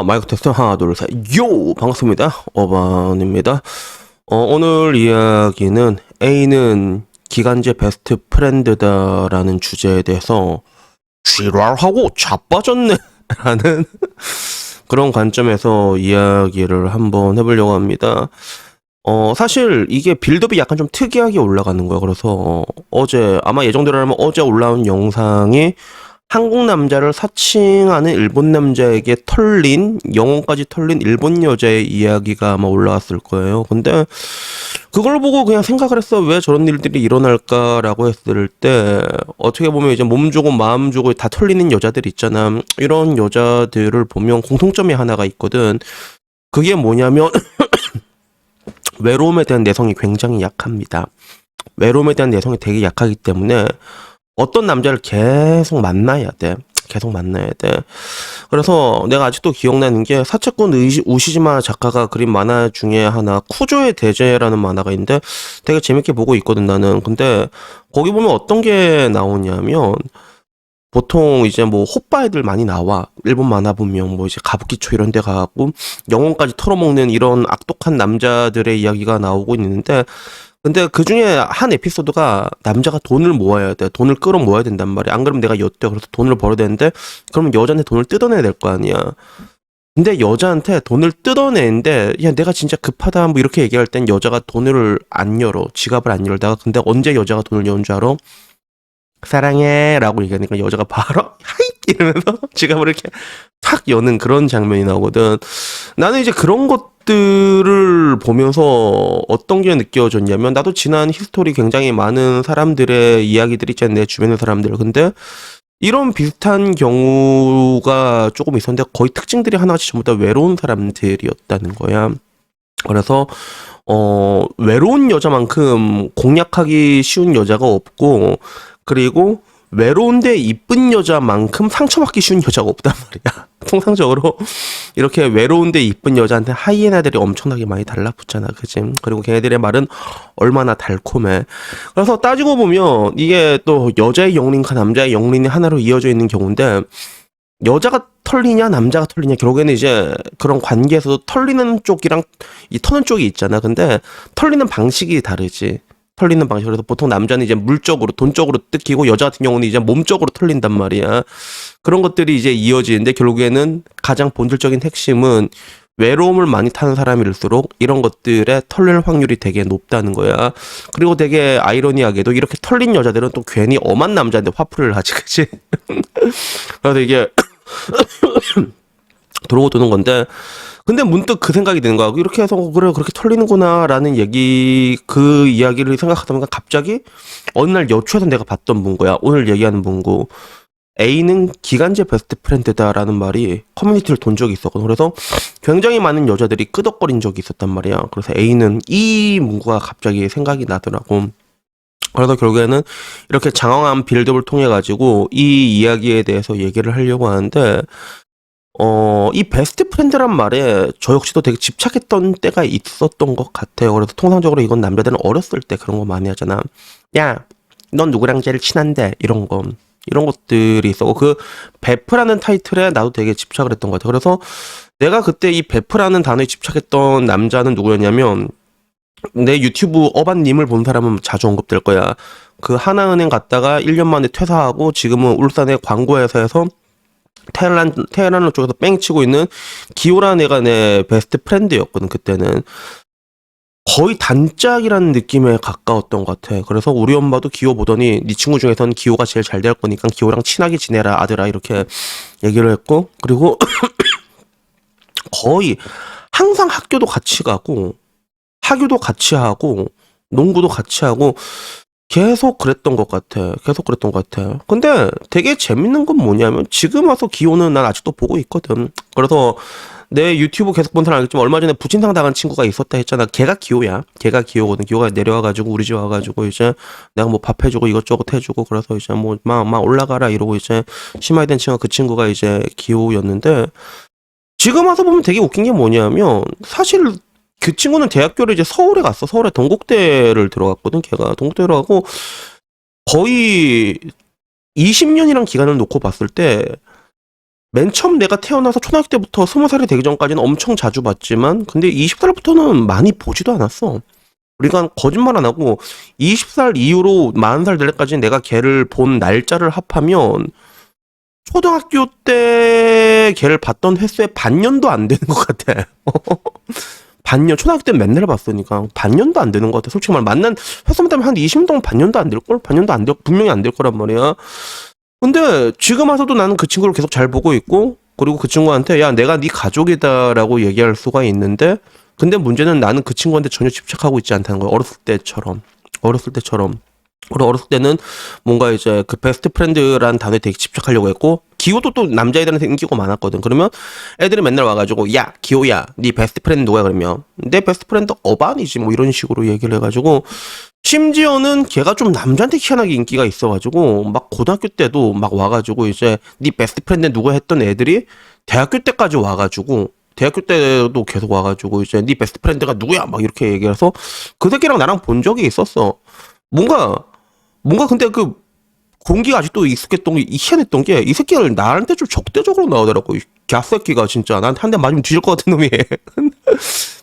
마이크 테스트 하나 둘 셋. 요! 반갑습니다. 어반입니다. 오늘 이야기는 A는 기간제 베스트 프렌드다라는 주제에 대해서 지랄하고 자빠졌네 라는 그런 관점에서 이야기를 한번 해보려고 합니다. 사실 이게 빌드업이 약간 좀 특이하게 올라가는 거예요. 그래서 어제 아마 예정대로라면 어제 올라온 영상이 한국 남자를 사칭하는 일본 남자에게 영혼까지 털린 일본 여자의 이야기가 아마 올라왔을 거예요. 근데 그걸 보고 그냥 생각을 했어. 왜 저런 일들이 일어날까라고 했을 때 어떻게 보면 이제 몸 주고 마음 주고 다 털리는 여자들 있잖아. 이런 여자들을 보면 공통점이 하나가 있거든. 그게 뭐냐면 외로움에 대한 내성이 굉장히 약합니다. 외로움에 대한 내성이 되게 약하기 때문에 어떤 남자를 계속 만나야 돼. 계속 만나야 돼. 그래서 내가 아직도 기억나는 게 사채꾼 우시지마 작가가 그린 만화 중에 하나 쿠조의 대제라는 만화가 있는데 되게 재밌게 보고 있거든 나는. 근데 거기 보면 어떤 게 나오냐면 보통 이제 뭐 호빠 애들 많이 나와. 일본 만화 보면 뭐 이제 가부키초 이런 데 가고 영혼까지 털어먹는 이런 악독한 남자들의 이야기가 나오고 있는데 근데 그 중에 한 에피소드가 남자가 돈을 모아야 돼. 돈을 끌어모아야 된단 말이야. 안 그러면 내가 엿대. 그래서 돈을 벌어야 되는데 그러면 여자한테 돈을 뜯어내야 될 거 아니야. 근데 여자한테 돈을 뜯어내는데 야 내가 진짜 급하다 뭐 이렇게 얘기할 땐 여자가 돈을 안 열어. 지갑을 안 열다가 근데 언제 여자가 돈을 여는 줄 알아? 사랑해 라고 얘기하니까 여자가 바로 하이 이러면서 지갑을 이렇게 탁 여는 그런 장면이 나오거든. 나는 이제 그런 것들을 보면서 어떤 게 느껴졌냐면 나도 지난 히스토리 굉장히 많은 사람들의 이야기들이 있잖아. 내 주변의 사람들. 근데 이런 비슷한 경우가 조금 있었는데 거의 특징들이 하나같이 전부 다 외로운 사람들이었다는 거야. 그래서 외로운 여자만큼 공략하기 쉬운 여자가 없고 그리고 외로운데 이쁜 여자만큼 상처받기 쉬운 여자가 없단 말이야. 통상적으로 이렇게 외로운데 이쁜 여자한테 하이에나들이 엄청나게 많이 달라붙잖아. 그치? 그리고 걔네들의 말은 얼마나 달콤해. 그래서 따지고 보면 이게 또 여자의 영린과 남자의 영린이 하나로 이어져 있는 경우인데 여자가 털리냐 남자가 털리냐 결국에는 이제 그런 관계에서도 털리는 쪽이랑 이 터는 쪽이 있잖아. 근데 털리는 방식이 다르지. 털리는 방식. 그래서 보통 남자는 이제 물적으로 돈적으로 뜯기고 여자 같은 경우는 이제 몸적으로 털린단 말이야. 그런 것들이 이제 이어지는데 결국에는 가장 본질적인 핵심은 외로움을 많이 타는 사람일수록 이런 것들에 털릴 확률이 되게 높다는 거야. 그리고 되게 아이러니하게도 이렇게 털린 여자들은 또 괜히 엄한 남자한테 화풀이를 하지, 그치? 그래서 이게 돌고 도는 건데 근데 문득 그 생각이 드는 거야. 이렇게 해서 그래 그렇게 털리는구나라는 그 이야기를 생각하다 보니까 갑자기 어느 날 여초에서 내가 봤던 문구야. 오늘 얘기하는 문구. A는 기간제 베스트 프렌드다라는 말이 커뮤니티를 돈 적이 있었거든. 그래서 굉장히 많은 여자들이 끄덕거린 적이 있었단 말이야. 그래서 A는 이 문구가 갑자기 생각이 나더라고. 그래서 결국에는 이렇게 장황한 빌드업을 통해 가지고 이 이야기에 대해서 얘기를 하려고 하는데 이 베스트 프렌드란 말에 저 역시도 되게 집착했던 때가 있었던 것 같아요. 그래서 통상적으로 이건 남자들은 어렸을 때 그런 거 많이 하잖아. 야, 넌 누구랑 제일 친한데? 이런 거. 이런 것들이 있었고, 그, 베프라는 타이틀에 나도 되게 집착을 했던 것 같아. 그래서 내가 그때 이 베프라는 단어에 집착했던 남자는 누구였냐면, 내 유튜브 어반님을 본 사람은 자주 언급될 거야. 그 하나은행 갔다가 1년 만에 퇴사하고 지금은 울산의 광고회사에서 테헤란 쪽에서 뺑 치고 있는 기호라는 애가 내 베스트 프렌드였거든. 그때는 거의 단짝이라는 느낌에 가까웠던 것 같아. 그래서 우리 엄마도 기호 보더니 네 친구 중에선 기호가 제일 잘 될 거니까 기호랑 친하게 지내라 아들아 이렇게 얘기를 했고 그리고 거의 항상 학교도 같이 가고 하교도 같이 하고 농구도 같이 하고 계속 그랬던 것 같아. 계속 그랬던 것 같아. 근데 되게 재밌는 건 뭐냐면 지금 와서 기호는 난 아직도 보고 있거든. 그래서 내 유튜브 계속 본 사람 알겠지만 얼마 전에 부친상 당한 친구가 있었다 했잖아. 걔가 기호야. 걔가 기호거든. 기호가 내려와가지고 우리 집 와가지고 이제 내가 뭐 밥 해주고 이것저것 해주고 그래서 이제 뭐 막 올라가라 이러고 이제 심하게 된 친구가 그 친구가 이제 기호였는데 지금 와서 보면 되게 웃긴 게 뭐냐면 사실 그 친구는 대학교를 이제 서울에 갔어. 서울에 동국대를 들어갔거든. 걔가 동국대로 가고 거의 20년이란 기간을 놓고 봤을 때 맨 처음 내가 태어나서 초등학교 때부터 20살이 되기 전까지는 엄청 자주 봤지만, 근데 20살부터는 많이 보지도 않았어. 우리가 거짓말 안 하고 20살 이후로 40살 될 때까지 내가 걔를 본 날짜를 합하면 초등학교 때 걔를 봤던 횟수의 반년도 안 되는 것 같아. 반년, 초등학교 때는 맨날 봤으니까 반년도 안 되는 것 같아. 솔직히 말 만난 횟수만 따면 한 20년 동안 반년도 안 될걸? 반년도 안 될, 분명히 안 될 거란 말이야. 근데 지금 와서도 나는 그 친구를 계속 잘 보고 있고, 그리고 그 친구한테 야 내가 네 가족이다라고 얘기할 수가 있는데, 근데 문제는 나는 그 친구한테 전혀 집착하고 있지 않다는 거야. 어렸을 때처럼. 그리고 어렸을 때는 뭔가 이제 그 베스트 프렌드라는 단어에 되게 집착하려고 했고, 기호도 또 남자애들한테 인기가 많았거든. 그러면 애들이 맨날 와가지고 야 기호야 네 베스트 프렌드 누구야? 그러면 내 베스트 프렌드 어반이지 뭐 이런 식으로 얘기를 해가지고, 심지어는 걔가 좀 남자한테 희한하게 인기가 있어가지고 막 고등학교 때도 막 와가지고 이제 네 베스트 프렌드 누구 했던 애들이 대학교 때까지 와가지고, 대학교 때도 계속 와가지고 이제 네 베스트 프렌드가 누구야 막 이렇게 얘기해서 그 새끼랑 나랑 본 적이 있었어. 뭔가 근데 그 공기가 아직도 익숙했던 게 희한했던 게, 이 새끼를 나한테 좀 적대적으로 나오더라고. 이 갸새끼가 진짜 나한테 한 대 맞으면 뒤질 것 같은 놈이.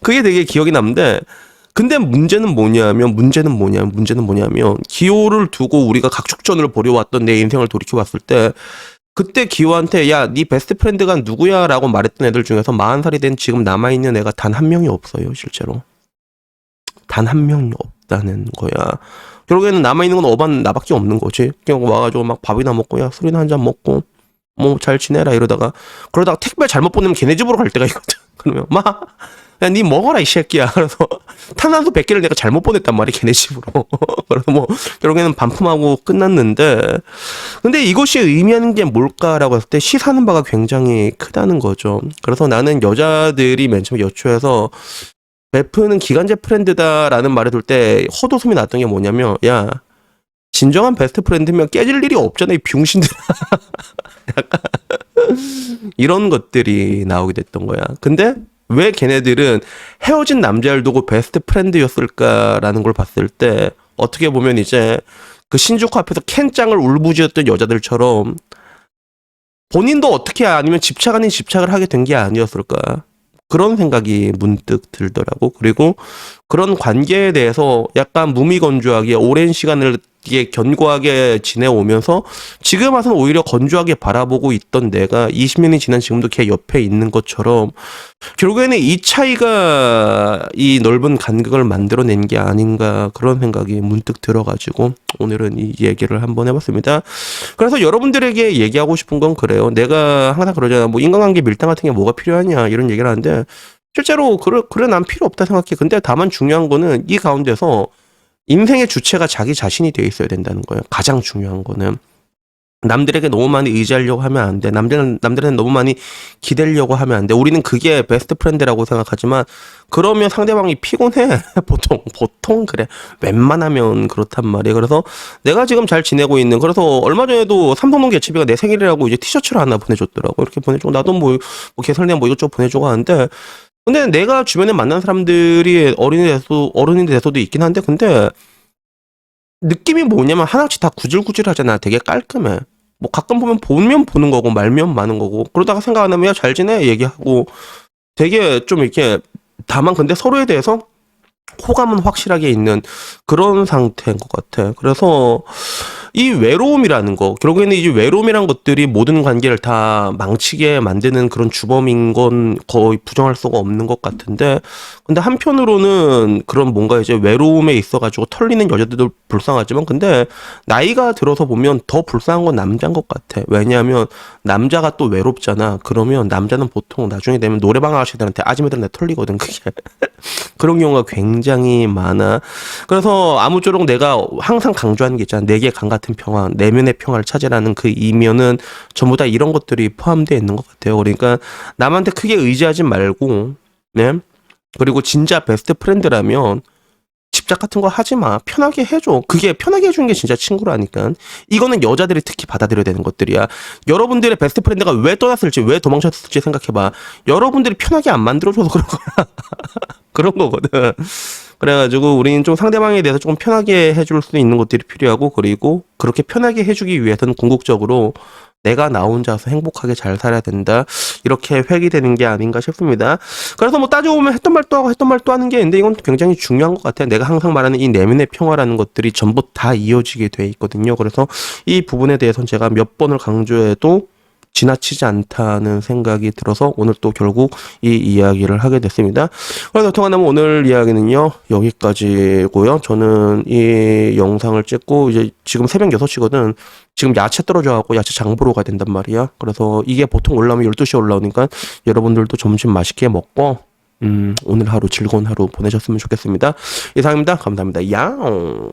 그게 되게 기억이 남는데, 근데 문제는 뭐냐면 기호를 두고 우리가 각축전을 벌여왔던 내 인생을 돌이켜봤을 때, 그때 기호한테 야 네 베스트 프렌드가 누구야 라고 말했던 애들 중에서 40살이 된 지금 남아있는 애가 단 한 명이 없어요. 실제로 단 한 명이 없다는 거야. 결국에는 남아있는 건 어반 나밖에 없는 거지. 그냥 와가지고 막 밥이나 먹고 야 술이나 한잔 먹고 뭐 잘 지내라 이러다가, 그러다가 택배 잘못 보내면 걔네 집으로 갈 때가 있거든. 그러면 막 야 니 먹어라 이 새끼야. 그래서 탄산수 100개를 내가 잘못 보냈단 말이야 걔네 집으로. 그래서 뭐 결국에는 반품하고 끝났는데, 근데 이것이 의미하는 게 뭘까라고 했을 때 시사하는 바가 굉장히 크다는 거죠. 그래서 나는 여자들이 맨 처음 여초에서 베프는 기간제 프렌드다라는 말을 둘 때 헛웃음이 났던 게 뭐냐면, 야 진정한 베스트 프렌드면 깨질 일이 없잖아 이 병신들. 이런 것들이 나오게 됐던 거야. 근데 왜 걔네들은 헤어진 남자를 두고 베스트 프렌드였을까라는 걸 봤을 때, 어떻게 보면 이제 그 신주쿠 앞에서 캔짱을 울부짖었던 여자들처럼 본인도 어떻게 아니면 집착 아닌 집착을 하게 된 게 아니었을까, 그런 생각이 문득 들더라고. 그리고 그런 관계에 대해서 약간 무미건조하게 오랜 시간을 이게 견고하게 지내오면서 지금 와서는 오히려 건조하게 바라보고 있던 내가 20년이 지난 지금도 걔 옆에 있는 것처럼, 결국에는 이 차이가 이 넓은 간극을 만들어낸 게 아닌가, 그런 생각이 문득 들어가지고 오늘은 이 얘기를 한번 해봤습니다. 그래서 여러분들에게 얘기하고 싶은 건 그래요. 내가 항상 그러잖아. 뭐 인간관계 밀당 같은 게 뭐가 필요하냐 이런 얘기를 하는데, 실제로 그래 난 필요 없다 생각해. 근데 다만 중요한 거는 이 가운데서 인생의 주체가 자기 자신이 돼 있어야 된다는 거예요. 가장 중요한 거는 남들에게 너무 많이 의지하려고 하면 안 돼. 남들한테 너무 많이 기대려고 하면 안 돼. 우리는 그게 베스트 프렌드라고 생각하지만 그러면 상대방이 피곤해. 보통 그래. 웬만하면 그렇단 말이에요. 그래서 내가 지금 잘 지내고 있는, 그래서 얼마 전에도 삼성동 개츠비가 내 생일이라고 이제 티셔츠를 하나 보내줬더라고. 이렇게 보내주고 나도 뭐 개설내 뭐 이것저것 보내주고 하는데, 근데 내가 주변에 만난 사람들이 어른이 돼서도 있긴 한데, 근데 느낌이 뭐냐면 하나씩 다 구질구질하잖아. 되게 깔끔해. 뭐 가끔 보면 보는 거고 말면 마는 거고, 그러다가 생각 안 하면 야 잘 지내 얘기하고, 되게 좀 이렇게, 다만 근데 서로에 대해서 호감은 확실하게 있는 그런 상태인 것 같아. 그래서 이 외로움이라는 거, 결국에는 이 외로움이란 것들이 모든 관계를 다 망치게 만드는 그런 주범인 건 거의 부정할 수가 없는 것 같은데, 근데 한편으로는 그런 뭔가 이제 외로움에 있어가지고 털리는 여자들도 불쌍하지만, 근데 나이가 들어서 보면 더 불쌍한 건 남자인 것 같아. 왜냐하면 남자가 또 외롭잖아. 그러면 남자는 보통 나중에 되면 노래방 아저씨들한테 아줌마들한테 털리거든 그게. 그런 경우가 굉장히 많아. 그래서 아무쪼록 내가 항상 강조하는 게 있잖아. 내게 강 같은 평화, 내면의 평화를 찾으라는 그 이면은 전부 다 이런 것들이 포함되어 있는 것 같아요. 그러니까 남한테 크게 의지하지 말고, 네. 그리고 진짜 베스트 프렌드라면 집착 같은 거 하지 마. 편하게 해줘. 그게 편하게 해주는 게 진짜 친구라니까. 이거는 여자들이 특히 받아들여야 되는 것들이야. 여러분들의 베스트 프렌드가 왜 떠났을지, 왜 도망쳤을지 생각해봐. 여러분들이 편하게 안 만들어줘서 그런 거야. 그런 거거든. 그래가지고 우리는 좀 상대방에 대해서 조금 편하게 해줄 수 있는 것들이 필요하고, 그리고 그렇게 편하게 해주기 위해서는 궁극적으로 내가 나 혼자서 행복하게 잘 살아야 된다. 이렇게 회귀되는 게 아닌가 싶습니다. 그래서 뭐 따져보면 했던 말 또 하고 했던 말 또 하는 게 있는데 이건 굉장히 중요한 것 같아요. 내가 항상 말하는 이 내면의 평화라는 것들이 전부 다 이어지게 돼 있거든요. 그래서 이 부분에 대해서는 제가 몇 번을 강조해도 지나치지 않다는 생각이 들어서 오늘 또 결국 이 이야기를 하게 됐습니다. 그래서 어떡하냐면 오늘 이야기는요 여기까지고요. 저는 이 영상을 찍고 이제 지금 새벽 6시거든. 지금 야채 떨어져갖고 야채 장 보러 가야 된단 말이야. 그래서 이게 보통 올라오면 12시에 올라오니까 여러분들도 점심 맛있게 먹고 오늘 하루 즐거운 하루 보내셨으면 좋겠습니다. 이상입니다. 감사합니다. 야옹.